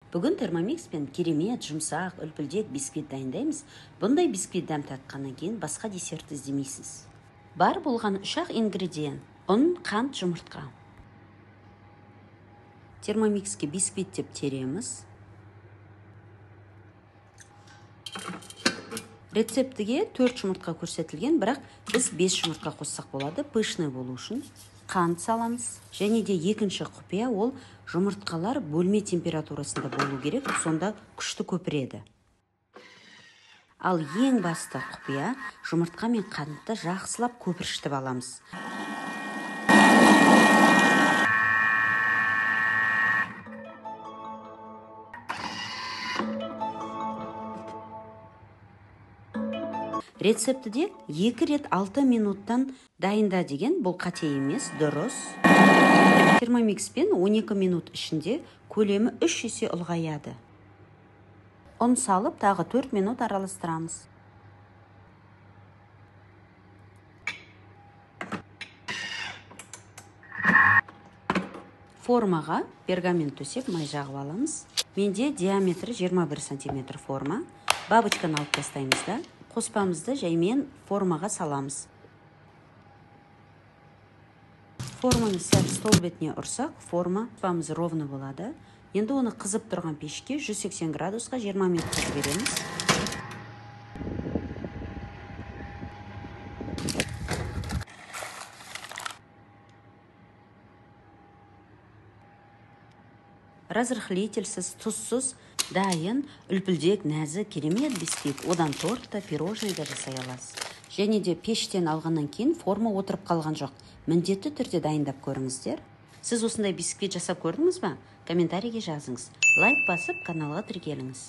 Бүгін термомикспен керемет, жұмсақ, үлпілдек бисквит дайындаймыз. Бұндай бисквит дәм татқаннан кейін басқа десерт іздемейсіз. Бар болған 3 ингредиент: ұн, қант, жұмыртқа. Термомикске бисквит деп тереміз. Рецептіге 4 жұмыртқа көрсетілген, бірақ біз 5 жұмыртқа қоссақ болады, пышный болу үшін. Қант саламыз. Және де екінші құпия, ол жұмыртқалар бөлме температурасында болу керек, сонда күшті көпіреді. Ал ең басты құпия, жұмыртқа мен қантты жақсылап көпіршітіп аламыз. Рецептіде 2 рет 6 минуттан дайында деген, бұл қате емес, дұрыс. Термомикспен 12 минут ішінде көлемі 3 есе ұлғаяды. Ұн салып, тағы 4 минут араластырамыз. Формаға пергамент төсеп май жағып аламыз. Менде диаметрі 21 см форма. Бабочканы алып тастаймыз да, қоспамызды жаймен формаға саламыз. Форманы сәл стол бетіне ұрсақ, формамыз ровны болады. Енді оны қызып тұрған пешке 180 градусқа 20 минут жібереміз. Разрыхлительсіз, тұзсыз, дайын, үлпілдек, нәзік, керемет бисквит. Одан торт та, пирожный да жасай аласыз. Және де пештен алғаннан кейін форма отырып қалған жоқ. Міндетті түрде дайындап көріңіздер. Сіз осындай бисквит жасап көрдіңіз бе? Комментарийге жазыңыз. Лайк басып, каналға тіркеліңіз.